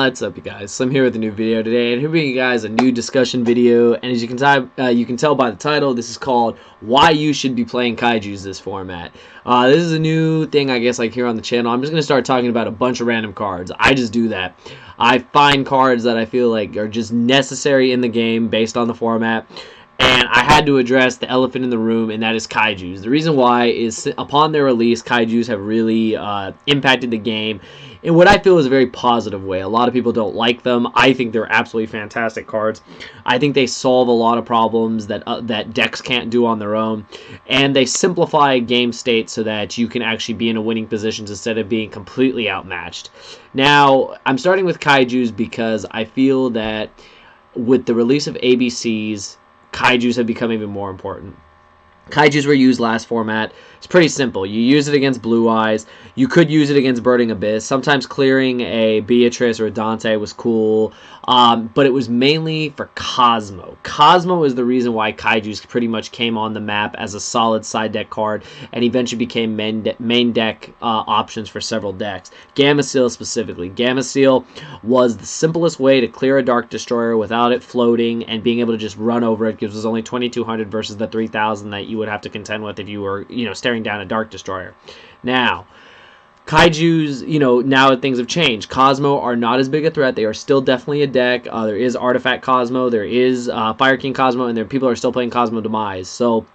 What's up, you guys? So I'm here with a new video today, and here bringing you guys a new discussion video. And as you can tell by the title, this is called "Why You Should Be Playing Kaijus This Format." This is a new thing, I guess, like here on the channel. I'm just gonna start talking about a bunch of random cards. I just do that. I find cards that I feel like are just necessary in the game based on the format. And I had to address the elephant in the room, and that is Kaijus. The reason why is upon their release, Kaijus have really impacted the game in what I feel is a very positive way. A lot of people don't like them. I think they're absolutely fantastic cards. I think they solve a lot of problems that that decks can't do on their own, and they simplify game state so that you can actually be in a winning position instead of being completely outmatched. Now, I'm starting with Kaijus because I feel that with the release of ABCs, Kaijus have become even more important. Kaijus were used last format. It's pretty simple. You use it against Blue Eyes. You could use it against Burning Abyss. Sometimes clearing a Beatrice or a Dante was cool, but it was mainly for Cosmo. Cosmo is the reason why Kaijus pretty much came on the map as a solid side deck card and eventually became main deck options for several decks. Gamma Seal specifically. Gamma Seal was the simplest way to clear a Dark Destroyer without it floating and being able to just run over it, because it was only 2,200 versus the 3,000 that you would have to contend with if you were, staring down a Dark Destroyer. Now, Kaijus, now things have changed. Cosmo are not as big a threat. They are still definitely a deck. There is Artifact Cosmo, there is Fire King Cosmo, and there people are still playing Cosmo Demise. So,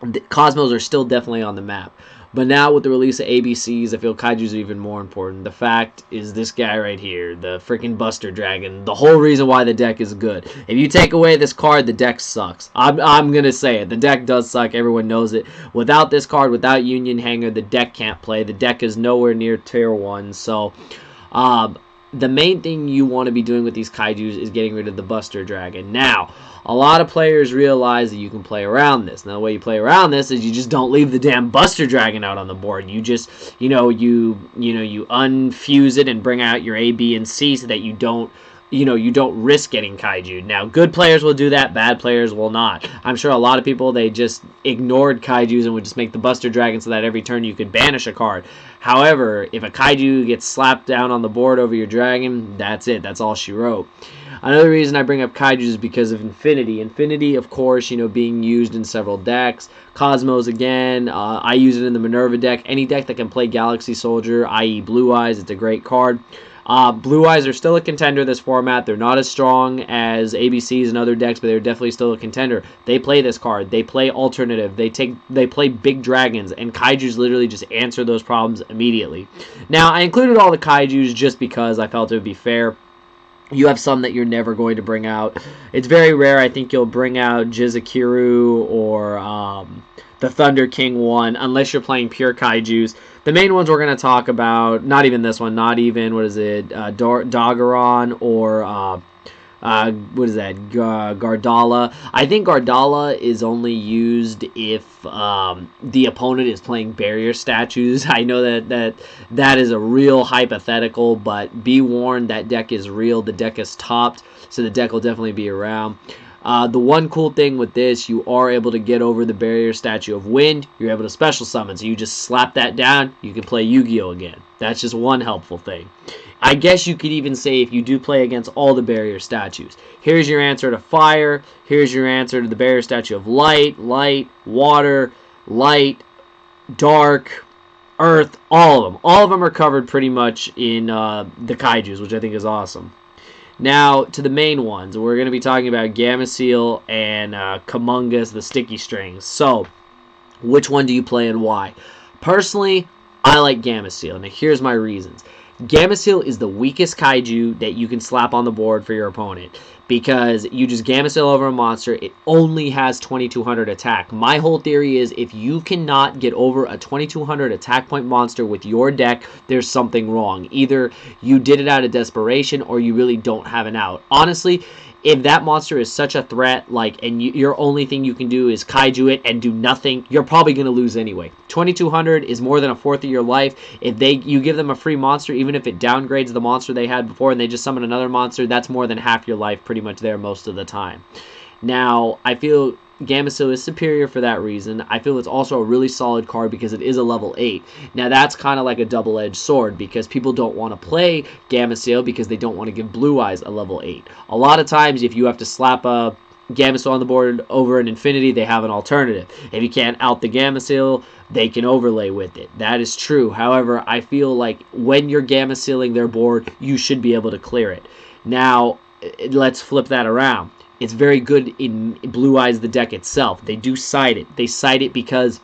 the Cosmos are still definitely on the map. But now with the release of ABCs, I feel Kaijus are even more important. The fact is this guy right here, the freaking Buster Dragon, the whole reason why the deck is good. If you take away this card, the deck sucks. I'm going to say it. The deck does suck. Everyone knows it. Without this card, without Union Hanger, the deck can't play. The deck is nowhere near tier 1. So, the main thing you want to be doing with these Kaijus is getting rid of the Buster Dragon. Now, a lot of players realize that you can play around this. Now, the way you play around this is you just don't leave the damn Buster Dragon out on the board. You just, you unfuse it and bring out your A, B, and C so that you don't risk getting Kaiju. Now, good players will do that, bad players will not. I'm sure a lot of people, they just ignored Kaijus and would just make the Buster Dragon so that every turn you could banish a card. However, if a Kaiju gets slapped down on the board over your dragon, that's it. That's all she wrote. Another reason I bring up Kaijus is because of Infinity. Infinity, of course, being used in several decks. Cosmos, again, I use it in the Minerva deck. Any deck that can play Galaxy Soldier, i.e. Blue Eyes, it's a great card. Blue Eyes are still a contender this format. They're not as strong as ABCs and other decks, but they're definitely still a contender. They play this card. They play Alternative. They play Big Dragons, and Kaijus literally just answer those problems immediately. Now, I included all the Kaijus just because I felt it would be fair. You have some that you're never going to bring out. It's very rare. I think you'll bring out Jizukiru or the Thunder King one, unless you're playing pure Kaijus. The main ones we're going to talk about, not even this one, not even, what is it, Dagaron or, what is that, Gardala. I think Gardala is only used if the opponent is playing barrier statues. I know that is a real hypothetical, but be warned, that deck is real. The deck is topped, so the deck will definitely be around. The one cool thing with this, you are able to get over the barrier statue of wind. You're able to special summon, so you just slap that down, you can play Yu-Gi-Oh! Again. That's just one helpful thing. I guess you could even say if you do play against all the barrier statues. Here's your answer to fire. Here's your answer to the barrier statue of light, water, light, dark, earth, all of them. All of them are covered pretty much in the Kaijus, which I think is awesome. Now, to the main ones. We're going to be talking about Gamma Seal and Kumongous, the Sticky Strings. So, which one do you play and why? Personally, I like Gamma Seal. Now, here's my reasons. Gamma Seal is the weakest Kaiju that you can slap on the board for your opponent, because you just Gamma Seal over a monster. It only has 2,200 attack. My whole theory is if you cannot get over a 2,200 attack point monster with your deck, there's something wrong. Either you did it out of desperation or you really don't have an out. Honestly, if that monster is such a threat, and your only thing you can do is Kaiju it and do nothing, you're probably going to lose anyway. 2,200 is more than a fourth of your life. If you give them a free monster, even if it downgrades the monster they had before and they just summon another monster, that's more than half your life pretty much there most of the time. Now, I feel Gamecill is superior for that reason. I feel it's also a really solid card because it is a level 8. Now that's kind of like a double-edged sword because people don't want to play Gamecill because they don't want to give Blue Eyes a level 8. A lot of times if you have to slap a Gamecill on the board over an Infinity, they have an alternative. If you can't out the Gamecill, they can overlay with it. That is true. However, I feel like when you're Gamecilling their board, you should be able to clear it. Now, let's flip that around. It's very good in Blue Eyes, the deck itself. They do side it. They side it because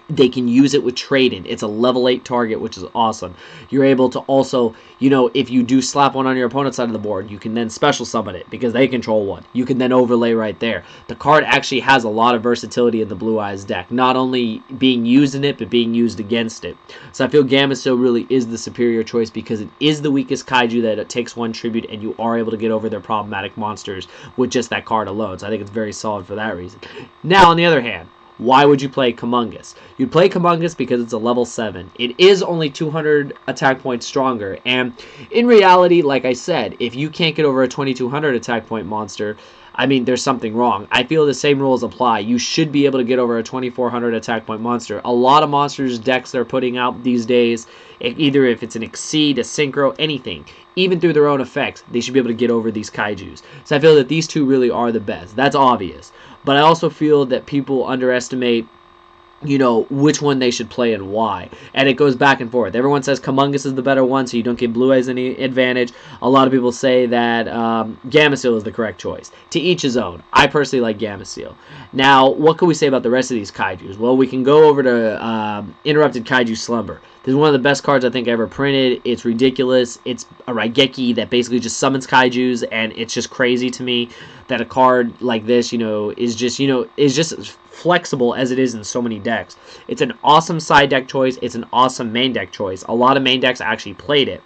they can use it with trade-in. It's a level 8 target, which is awesome. You're able to also, you know, if you do slap one on your opponent's side of the board, you can then special summon it because they control one. You can then overlay right there. The card actually has a lot of versatility in the Blue Eyes deck, not only being used in it, but being used against it. So I feel Gamecill really is the superior choice because it is the weakest Kaiju that it takes 1 tribute, and you are able to get over their problematic monsters with just that card alone. So I think it's very solid for that reason. Now, on the other hand, why would you play Kumongous? You'd play Kumongous because it's a level 7. It is only 200 attack points stronger, and in reality, like I said, if you can't get over a 2200 attack point monster, I mean, there's something wrong. I feel the same rules apply. You should be able to get over a 2400 attack point monster. A lot of monsters decks they're putting out these days, either if it's an Exceed, a Synchro, anything, even through their own effects, they should be able to get over these Kaijus. So I feel that these two really are the best. That's obvious. But I also feel that people underestimate, you know, which one they should play and why. And it goes back and forth. Everyone says Kumongous is the better one, so you don't give Blue Eyes any advantage. A lot of people say that Gamecill is the correct choice. To each his own. I personally like Gamecill. Now, what can we say about the rest of these Kaijus? Well, we can go over to Interrupted Kaiju Slumber. This is one of the best cards I think ever printed. It's ridiculous. It's a Raigeki that basically just summons Kaijus, and it's just crazy to me that a card like this, you know, is just as flexible as it is in so many decks. It's an awesome side deck choice. It's an awesome main deck choice. A lot of main decks actually played it.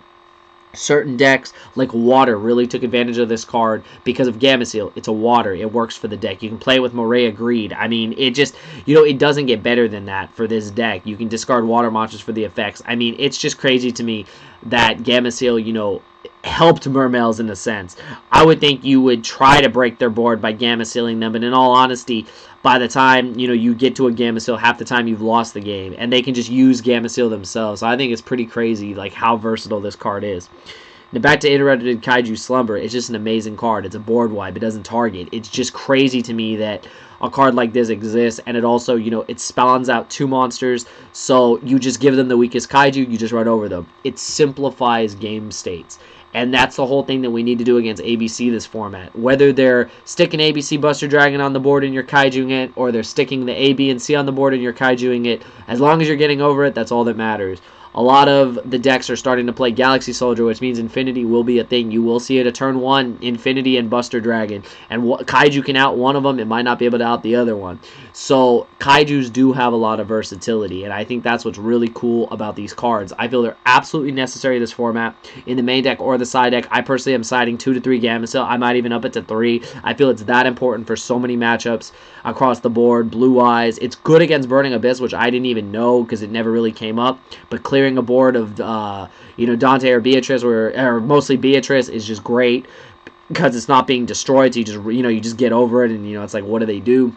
Certain decks, like Water, really took advantage of this card because of Gamecill. It's a Water. It works for the deck. You can play it with Morea Greed. I mean, it just, you know, it doesn't get better than that for this deck. You can discard Water monsters for the effects. I mean, it's just crazy to me that Gamecill, you know, helped Mermails in a sense. I would think you would try to break their board by Gamecilling them, but in all honesty, by the time, you know, you get to a Gamecill, half the time you've lost the game, and they can just use Gamecill themselves. So I think it's pretty crazy, like, how versatile this card is. Now back to Interrupted Kaiju Slumber, it's just an amazing card. It's a board wipe, it doesn't target. It's just crazy to me that a card like this exists, and it also, you know, it spawns out 2 monsters, so you just give them the weakest Kaiju, you just run over them. It simplifies game states. And that's the whole thing that we need to do against ABC this format. Whether they're sticking ABC Buster Dragon on the board and you're Kaijuing it, or they're sticking the A, B, and C on the board and you're Kaijuing it, as long as you're getting over it, that's all that matters. A lot of the decks are starting to play Galaxy Soldier, which means Infinity will be a thing. You will see it at turn 1, Infinity and Buster Dragon. And Kaiju can out one of them, it might not be able to out the other one. So Kaijus do have a lot of versatility, and I think that's what's really cool about these cards. I feel they're absolutely necessary in this format, in the main deck or the side deck. I personally am siding 2 to 3 Gamecill. I might even up it to 3. I feel it's that important for so many matchups across the board. Blue Eyes, it's good against Burning Abyss, which I didn't even know because it never really came up, but clearing a board of you know, Dante or Beatrice, or mostly Beatrice, is just great because it's not being destroyed. So you just, you know, you just get over it, and you know, it's like, what do they do?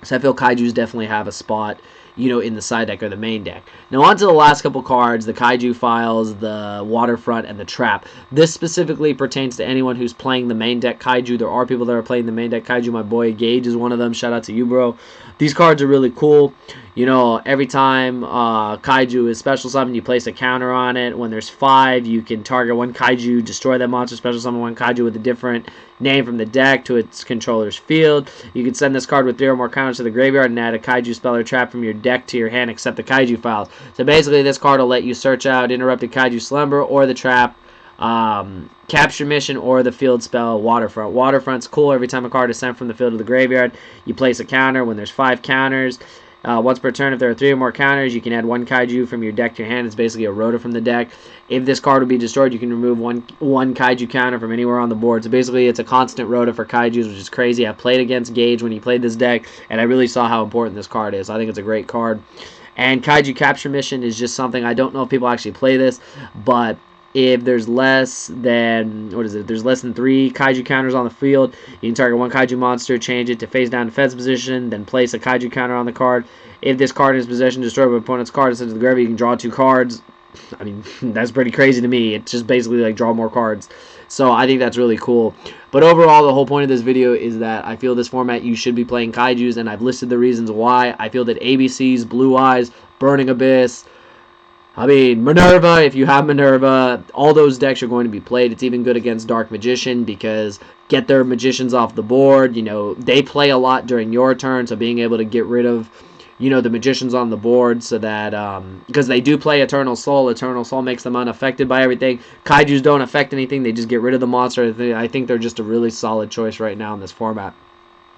So I feel Kaijus definitely have a spot, you know, in the side deck or the main deck. Now on to the last couple cards, the Kaiju Files, the Waterfront, and the Trap. This specifically pertains to anyone who's playing the main deck Kaiju. There are people that are playing the main deck Kaiju. My boy Gage is one of them. Shout out to you, bro. These cards are really cool. You know, every time Kaiju is special summoned, you place a counter on it. When there's 5, you can target one Kaiju, destroy that monster, special summon one Kaiju with a different name from the deck to its controller's field. You can send this card with 3 or more counters to the graveyard and add a Kaiju spell or trap from your deck to your hand, except the Kaiju Files. So basically, this card will let you search out Interrupted Kaiju Slumber or the Trap, Capture Mission, or the field spell Waterfront. Waterfront's cool. Every time a card is sent from the field to the graveyard, you place a counter. When there's 5 counters, once per turn, if there are 3 or more counters, you can add 1 Kaiju from your deck to your hand. It's basically a rota from the deck. If this card would be destroyed, you can remove one Kaiju counter from anywhere on the board. So basically, it's a constant rota for Kaijus, which is crazy. I played against Gage when he played this deck, and I really saw how important this card is. I think it's a great card. And Kaiju Capture Mission is just something, I don't know if people actually play this, but If there's less than, what is it? There's less than 3 Kaiju counters on the field. You can target 1 Kaiju monster, change it to face down defense position, then place a Kaiju counter on the card. If this card in his possession destroys an opponent's card and sent to the graveyard, you can draw 2 cards. I mean, that's pretty crazy to me. It's just basically like draw more cards. So I think that's really cool. But overall, the whole point of this video is that I feel this format you should be playing Kaijus, and I've listed the reasons why. I feel that ABCs, Blue Eyes, Burning Abyss, I mean, Minerva, if you have Minerva, all those decks are going to be played. It's even good against Dark Magician because get their Magicians off the board. You know, they play a lot during your turn, so being able to get rid of, you know, the Magicians on the board so that, because they do play Eternal Soul. Eternal Soul makes them unaffected by everything. Kaijus don't affect anything. They just get rid of the monster. I think they're just a really solid choice right now in this format.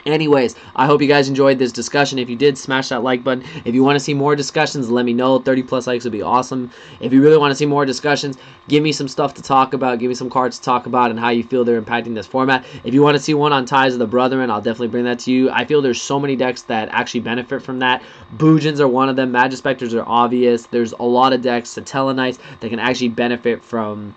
Anyways, I hope you guys enjoyed this discussion. If you did, smash that like button. If you want to see more discussions, let me know. 30 plus likes would be awesome. If you really want to see more discussions, give me some stuff to talk about. Give me some cards to talk about and how you feel they're impacting this format. If you want to see one on Ties of the Brethren, I'll definitely bring that to you. I feel there's so many decks that actually benefit from that. Boojins are one of them. Magispectors are obvious. There's a lot of decks, Satellanites, that can actually benefit from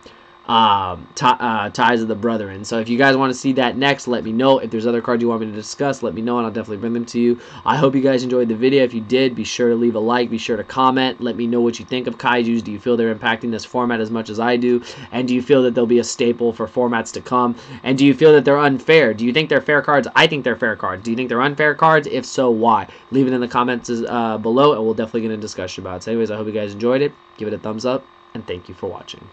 Ties of the Brethren. So if you guys want to see that next, let me know. If there's other cards you want me to discuss, let me know and I'll definitely bring them to you. I hope you guys enjoyed the video. If you did, be sure to leave a like, be sure to comment, let me know what you think of Kaijus. Do you feel they're impacting this format as much as I do? And do you feel that they'll be a staple for formats to come? And do you feel that they're unfair? Do you think they're fair cards? I think they're fair cards. Do you think they're unfair cards? If so, why? Leave it in the comments below and we'll definitely get a discussion about it. So anyways, I hope you guys enjoyed it. Give it a thumbs up and thank you for watching.